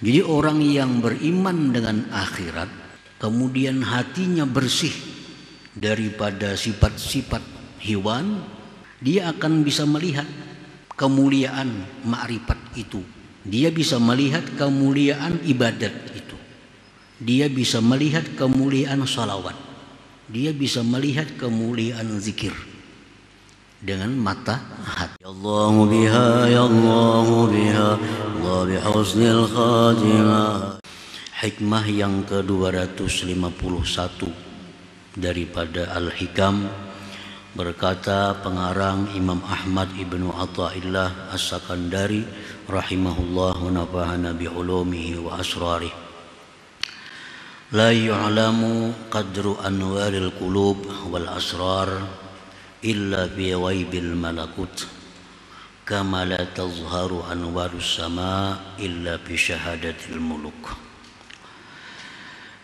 Jadi orang yang beriman dengan akhirat, kemudian hatinya bersih daripada sifat-sifat hewan, dia akan bisa melihat kemuliaan ma'rifat itu. Dia bisa melihat kemuliaan ibadat itu. Dia bisa melihat kemuliaan salawat. Dia bisa melihat kemuliaan zikir dengan mata hati. Ya Allah biha, ya Allah biha, Allah bihusnil khatimah. Hikmah yang ke-251 daripada Al-Hikam, berkata pengarang Imam Ahmad ibnu Athaillah As-Sakandari rahimahullah wa nafa'ana bi ulumihi wa asrarih. La yu'lamu qadru anwaril qulub wal asrar illa bi ghaibil malakut, kama la tazharu anwarus sama illa bi syahadatil muluk.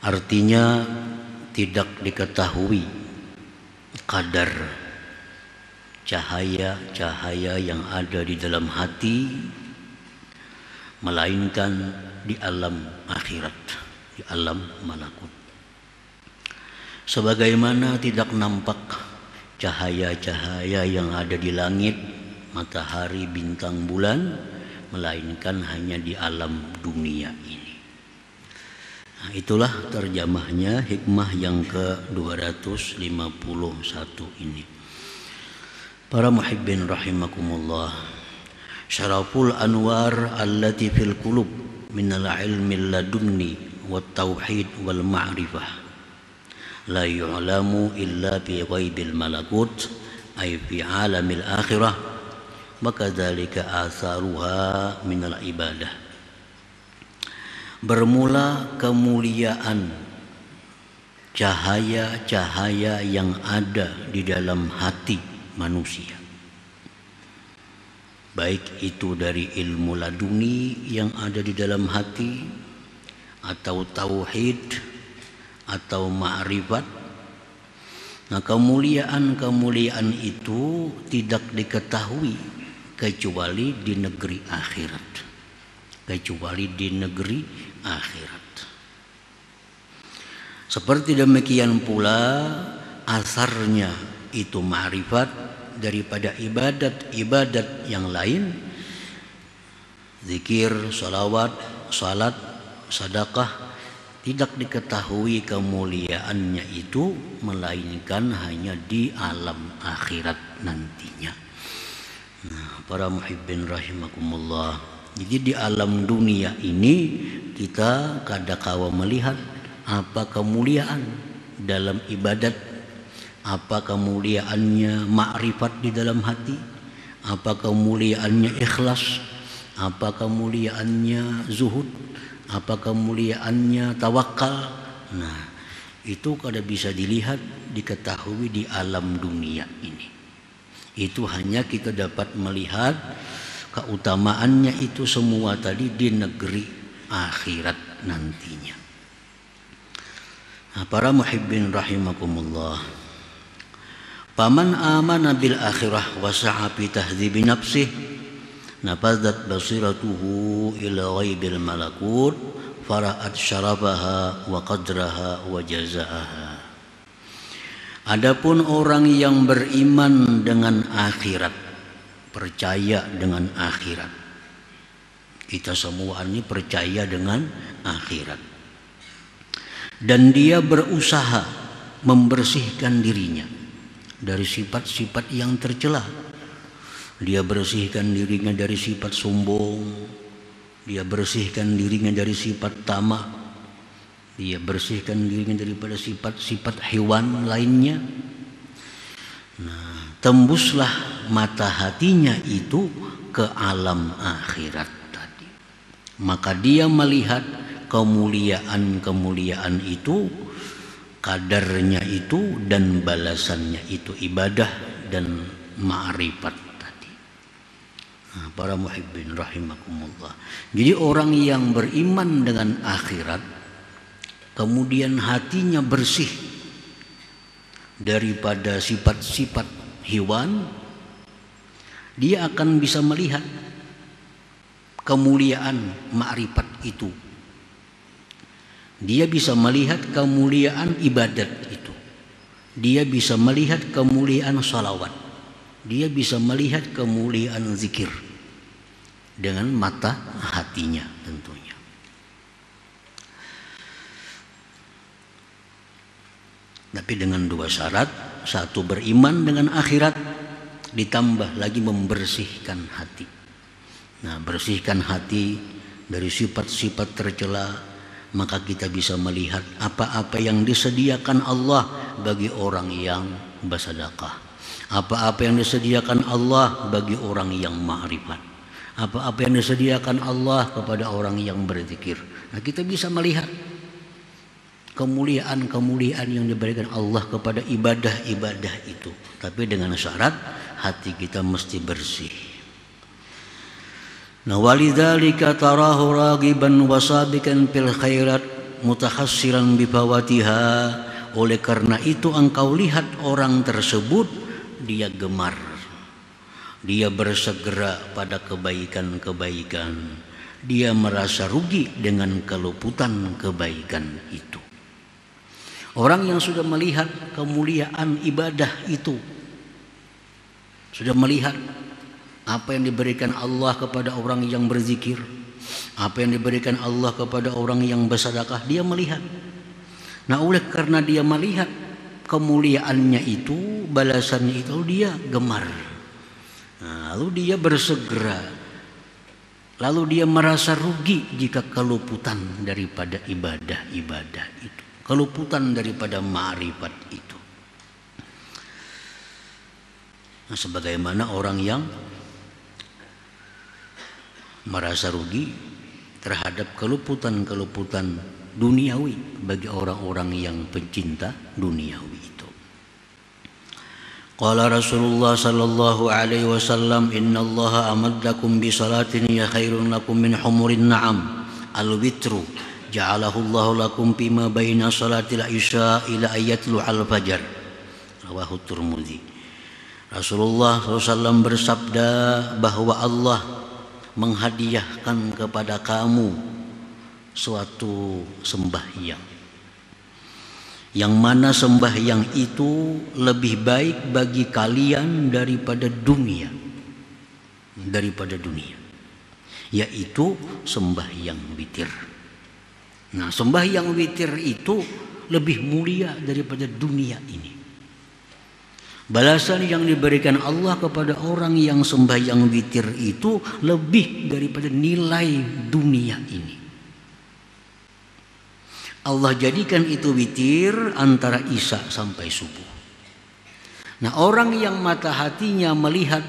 Artinya, tidak diketahui kadar cahaya-cahaya yang ada di dalam hati melainkan di alam akhirat, di alam malakut. Sebagaimana tidak nampak cahaya-cahaya yang ada di langit, matahari, bintang, bulan, melainkan hanya di alam dunia ini. Nah, itulah terjemahnya hikmah yang ke-251 ini. Para muhibbin rahimakumullah, syaraful anwar allati fil qulub minal ilmi ladunni wat tauhid wal ma'rifah la yu'lamu illa bi ghaibil malakut ay fi alamil akhirah, maka dzalika atharuha minal ibadah. Bermula kemuliaan cahaya-cahaya yang ada di dalam hati manusia, baik itu dari ilmu laduni yang ada di dalam hati, atau tauhid, atau ma'rifat. Nah, kemuliaan-kemuliaan itu tidak diketahui kecuali di negeri akhirat, kecuali di negeri akhirat. Seperti demikian pula asarnya itu ma'rifat daripada ibadat-ibadat yang lain, zikir, salawat, salat, sedekah, tidak diketahui kemuliaannya itu melainkan hanya di alam akhirat nantinya. Nah, para muhibbin rahimakumullah, jadi di alam dunia ini kita kadangkala melihat apa kemuliaan dalam ibadat, apa kemuliaannya ma'rifat di dalam hati, apa kemuliaannya ikhlas, apa kemuliaannya zuhud, apa kemuliaannya tawakal. Nah, itu kada bisa dilihat, diketahui di alam dunia ini. Itu hanya kita dapat melihat keutamaannya itu semua tadi di negeri akhirat nantinya. Nah, para muhibbin rahimakumullah, faman amana bil akhirah wa sa'a fi tahdhibi nafsih nafadat basiratuhu ila ghaibil malakut fara'at syarafaha wa qadraha wa jazaaha. Adapun orang yang beriman dengan akhirat, percaya dengan akhirat, kita semua ini percaya dengan akhirat, dan dia berusaha membersihkan dirinya dari sifat-sifat yang tercela. Dia bersihkan dirinya dari sifat sombong, dia bersihkan dirinya dari sifat tamak, dia bersihkan dirinya daripada sifat-sifat hewan lainnya. Nah, tembuslah mata hatinya itu ke alam akhirat tadi, maka dia melihat kemuliaan-kemuliaan itu, kadarnya itu, dan balasannya itu ibadah dan ma'rifat tadi. Nah, para muhibbin rahimakumullah, jadi orang yang beriman dengan akhirat, kemudian hatinya bersih daripada sifat-sifat hewan, dia akan bisa melihat kemuliaan ma'rifat itu Dia bisa melihat kemuliaan ibadat itu. Dia bisa melihat kemuliaan salawat. Dia bisa melihat kemuliaan zikir dengan mata hatinya tentunya. Tapi dengan dua syarat. Satu, beriman dengan akhirat, ditambah lagi membersihkan hati. Nah, bersihkan hati dari sifat-sifat tercela, maka kita bisa melihat apa-apa yang disediakan Allah bagi orang yang bersedekah, apa-apa yang disediakan Allah bagi orang yang ma'rifat, apa-apa yang disediakan Allah kepada orang yang berzikir. Nah, kita bisa melihat kemuliaan-kemuliaan yang diberikan Allah kepada ibadah-ibadah itu. Tapi dengan syarat hati kita mesti bersih. Nah, walidzalika tarahu ragiban wasabikan fil khairat mutakhassiran bifawatiha. Oleh karena itu engkau lihat orang tersebut dia gemar, dia bersegera pada kebaikan-kebaikan, dia merasa rugi dengan keluputan kebaikan itu. Orang yang sudah melihat kemuliaan ibadah itu, sudah melihat apa yang diberikan Allah kepada orang yang berzikir, apa yang diberikan Allah kepada orang yang bersedekah, dia melihat. Nah, oleh karena dia melihat kemuliaannya itu, balasannya itu, dia gemar. Nah, lalu dia bersegera, lalu dia merasa rugi jika keluputan daripada ibadah-ibadah itu, keluputan daripada ma'rifat itu. Nah, sebagaimana orang yang merasa rugi terhadap keluputan-keluputan duniawi bagi orang-orang yang pencinta duniawi itu. Qala Rasulullah sallallahu alaihi wasallam, innallaha amaddakum bi salatin ya khairun lakum min humurin na'am al-witru ja'alahu Allahu lakum bima baina salatil isya ila ayatul al-fajr. Rawahu Tirmidzi. Rasulullah SAW bersabda bahwa Allah menghadiahkan kepada kamu suatu sembahyang, yang mana sembahyang itu lebih baik bagi kalian daripada dunia, yaitu sembahyang witir. Nah, sembahyang witir itu lebih mulia daripada dunia ini. Balasan yang diberikan Allah kepada orang yang sembahyang witir itu lebih daripada nilai dunia ini. Allah jadikan itu witir antara isya sampai subuh. Nah, orang yang mata hatinya melihat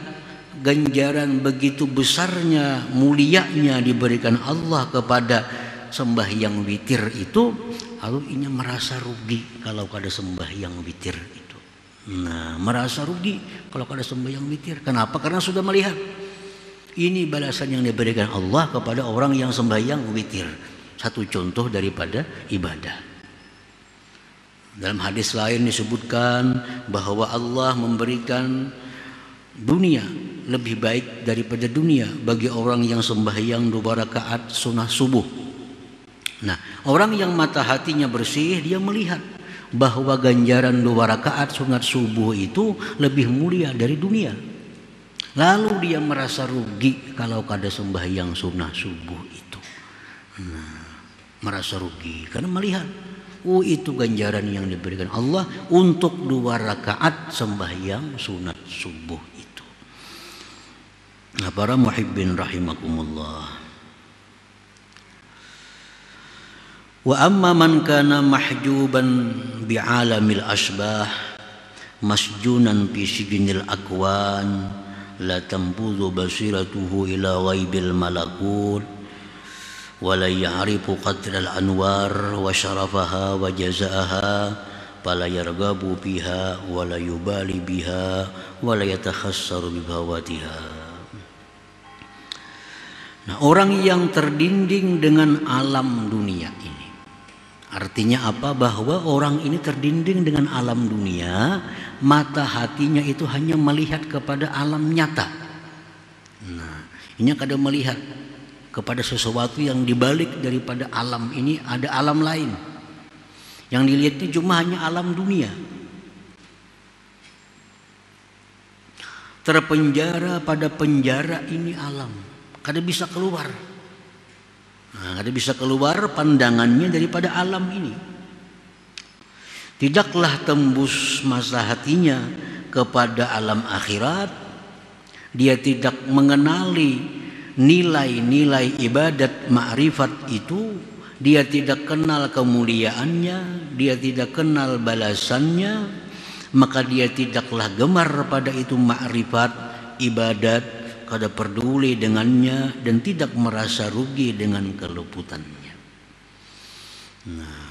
ganjaran begitu besarnya, mulianya diberikan Allah kepada sembahyang witir itu, lalu ia merasa rugi kalau ada sembahyang witir itu. Nah, merasa rugi kalau ada sembahyang witir. Kenapa? Karena sudah melihat ini balasan yang diberikan Allah kepada orang yang sembahyang witir. Satu contoh daripada ibadah. Dalam hadis lain disebutkan bahwa Allah memberikan dunia lebih baik daripada dunia bagi orang yang sembahyang 2 rakaat sunnah subuh. Nah, orang yang mata hatinya bersih, dia melihat bahwa ganjaran 2 rakaat sunat subuh itu lebih mulia dari dunia. Lalu dia merasa rugi kalau ada sembahyang sunnah subuh itu. Nah, merasa rugi karena melihat, itu ganjaran yang diberikan Allah untuk 2 rakaat sembahyang sunat subuh itu. Nah, para muhibbin rahimakumullah. Wa amma man kana mahjuban bi'alamil asbah masjunan fi sijnil akwan la tanbudhu basiratuhu ila ghaibil malakut wa la ya'rifu qadral anwar wa syarafaha wa jazaaha fala yarghabu biha wa la yubali biha wa la yatakhassaru bi bawatiha. Nah, orang yang terdinding dengan alam dunia ini, artinya apa? Bahwa orang ini terdinding dengan alam dunia, mata hatinya itu hanya melihat kepada alam nyata. Nah, ini kadang melihat kepada sesuatu yang dibalik daripada alam ini ada alam lain. Yang dilihatnya cuma hanya alam dunia. Terpenjara pada penjara ini alam, kada bisa keluar. Kada bisa keluar pandangannya daripada alam ini. Tidaklah tembus masa hatinya kepada alam akhirat. Dia tidak mengenali nilai-nilai ibadat ma'rifat itu, dia tidak kenal kemuliaannya, dia tidak kenal balasannya, maka dia tidaklah gemar pada itu ma'rifat, ibadat, kada peduli dengannya dan tidak merasa rugi dengan keluputannya. Nah,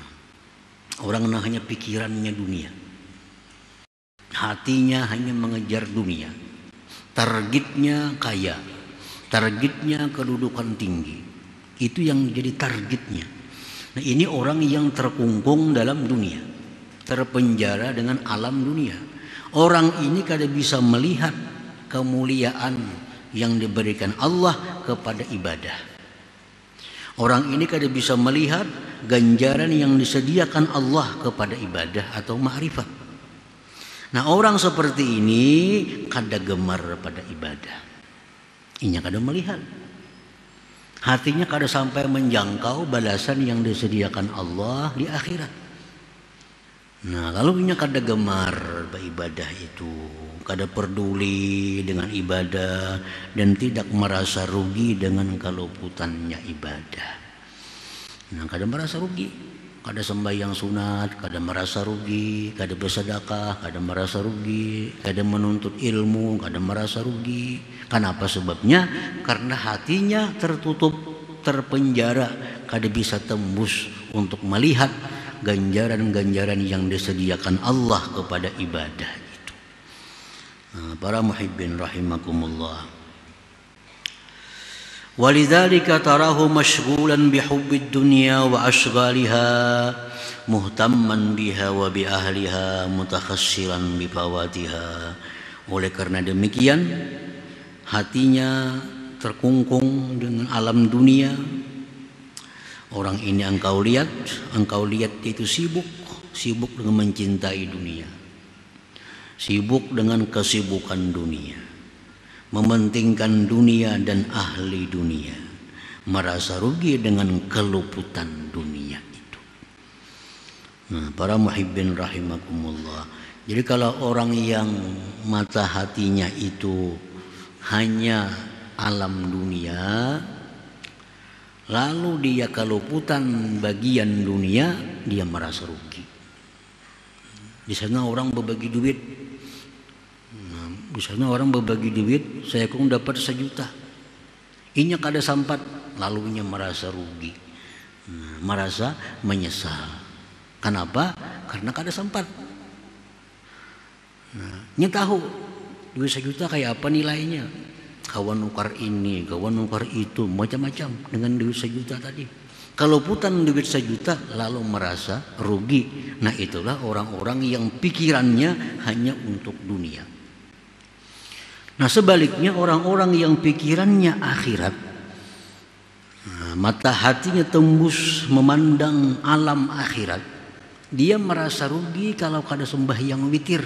orang hanya pikirannya dunia, hatinya hanya mengejar dunia, targetnya kaya, targetnya kedudukan tinggi. Itu yang jadi targetnya. Nah, ini orang yang terkungkung dalam dunia, terpenjara dengan alam dunia. Orang ini kada bisa melihat kemuliaan yang diberikan Allah kepada ibadah. Orang ini kada bisa melihat ganjaran yang disediakan Allah kepada ibadah atau ma'rifat. Nah, orang seperti ini kada gemar pada ibadah. Inya kada melihat, hatinya kada sampai menjangkau balasan yang disediakan Allah di akhirat. Nah, kalau inya kada gemar beribadah itu, kada peduli dengan ibadah dan tidak merasa rugi dengan keluputannya ibadah. Nah, kada merasa rugi, kada sembahyang sunat, kada merasa rugi, kada bersedekah, kada merasa rugi, kada menuntut ilmu, kada merasa rugi. Kenapa sebabnya? Karena hatinya tertutup, terpenjara, kada bisa tembus untuk melihat ganjaran-ganjaran yang disediakan Allah kepada ibadah itu. Nah, para muhibbin rahimakumullah. Walidzalika tarahu mashghulan bihubbid dunya wa ashghaliha muhtamman biha wa bi ahliha mutakhassiran bi fawatiha. Oleh karena demikian hatinya terkungkung dengan alam dunia. Orang ini engkau lihat itu sibuk dengan mencintai dunia, sibuk dengan kesibukan dunia, mementingkan dunia dan ahli dunia, merasa rugi dengan keluputan dunia itu. Nah, para muhibbin rahimakumullah. Jadi kalau orang yang mata hatinya itu hanya alam dunia, lalu dia keluputan bagian dunia, dia merasa rugi. Di sana orang berbagi duit, saya kong dapat 1 juta, inya kada sampat, lalu inya merasa rugi, merasa menyesal. Kenapa? Karena kada sempat. Inya tahu duit 1 juta kayak apa nilainya, kawan nukar ini, kawan nukar itu, macam-macam dengan duit 1 juta tadi. Keluputan duit 1 juta lalu merasa rugi. Nah, itulah orang-orang yang pikirannya hanya untuk dunia. Nah, sebaliknya orang-orang yang pikirannya akhirat, mata hatinya tembus memandang alam akhirat, dia merasa rugi kalau kada sembahyang witir.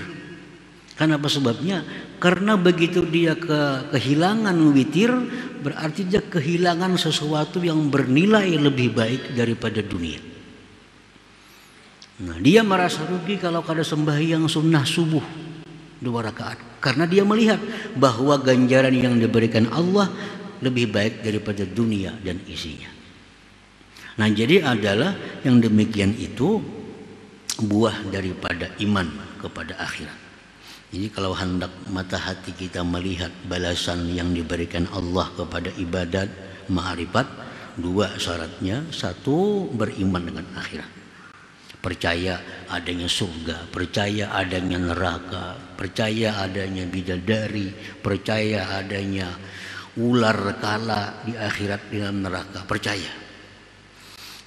Kenapa sebabnya? Karena begitu dia kehilangan witir, berarti dia kehilangan sesuatu yang bernilai lebih baik daripada dunia. Nah, dia merasa rugi kalau kada sembahyang sunnah subuh 2 rakaat, karena dia melihat bahwa ganjaran yang diberikan Allah lebih baik daripada dunia dan isinya. Nah, jadi adalah yang demikian itu buah daripada iman kepada akhirat. Jadi kalau hendak mata hati kita melihat balasan yang diberikan Allah kepada ibadat ma'rifat, 2 syaratnya. 1, beriman dengan akhirat, percaya adanya surga, percaya adanya neraka, percaya adanya bidadari, percaya adanya ular kala di akhirat di dalam neraka, percaya.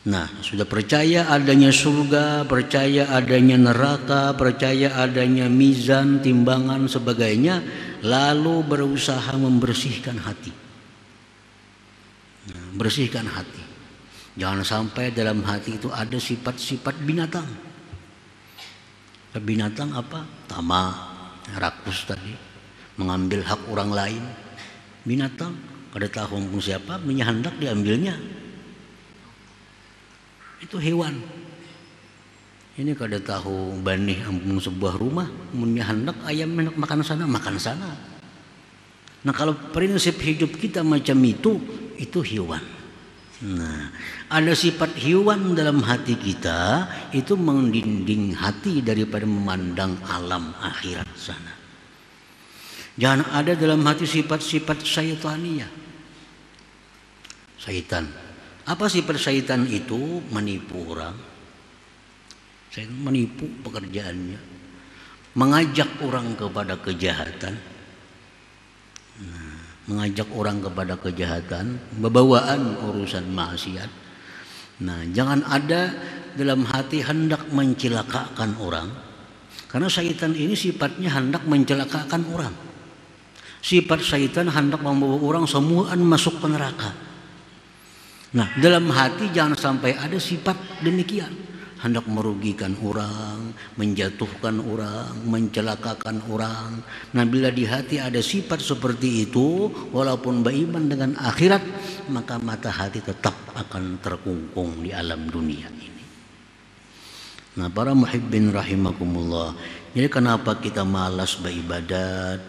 Nah, sudah percaya adanya surga, percaya adanya neraka, percaya adanya mizan, timbangan, sebagainya, lalu berusaha membersihkan hati. Nah, bersihkan hati. Jangan sampai dalam hati itu ada sifat-sifat binatang. Binatang apa? Tamak, rakus tadi, mengambil hak orang lain. Binatang, kada tahu pun siapa, hendak diambilnya. Itu hewan. Ini kada tahu banih ampun sebuah rumah, hendak ayam hendak makan sana. Nah, kalau prinsip hidup kita macam itu hewan. Nah, ada sifat hewan dalam hati kita, itu mendinding hati daripada memandang alam akhirat sana. Jangan ada dalam hati sifat-sifat syaitania. Syaitan. Apa sifat syaitan itu? Menipu orang. Syaitan menipu pekerjaannya. Mengajak orang kepada kejahatan. Mengajak orang kepada kejahatan, bebawaan urusan maksiat. Nah, jangan ada dalam hati hendak mencelakakan orang, karena syaitan ini sifatnya hendak mencelakakan orang. Sifat syaitan hendak membawa orang semuaan masuk ke neraka. Nah, dalam hati jangan sampai ada sifat demikian, hendak merugikan orang, menjatuhkan orang, mencelakakan orang. Nah, bila di hati ada sifat seperti itu, walaupun beriman dengan akhirat, maka mata hati tetap akan terkungkung di alam dunia ini. Nah, para muhibbin rahimakumullah, jadi kenapa kita malas beribadat?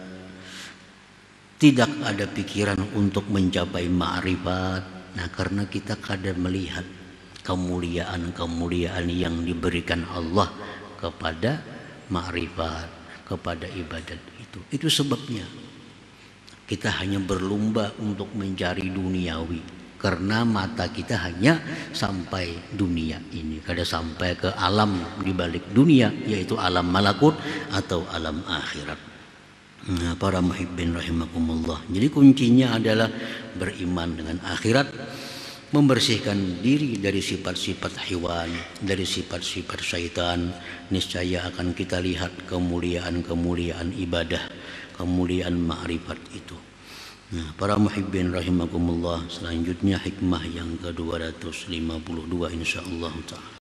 Tidak ada pikiran untuk mencapai ma'rifat. Nah, karena kita kadang melihat kemuliaan-kemuliaan yang diberikan Allah kepada ma'rifat, kepada ibadat itu. Itu sebabnya kita hanya berlomba untuk mencari duniawi, karena mata kita hanya sampai dunia ini, kada sampai ke alam di balik dunia, yaitu alam malakut atau alam akhirat. Nah, para muhibbin rahimakumullah, jadi kuncinya adalah beriman dengan akhirat, membersihkan diri dari sifat-sifat hewan, dari sifat-sifat syaitan. Niscaya akan kita lihat kemuliaan-kemuliaan ibadah, kemuliaan ma'rifat itu. Nah, para muhibbin rahimakumullah, selanjutnya hikmah yang ke-252 insyaallah ta'ala.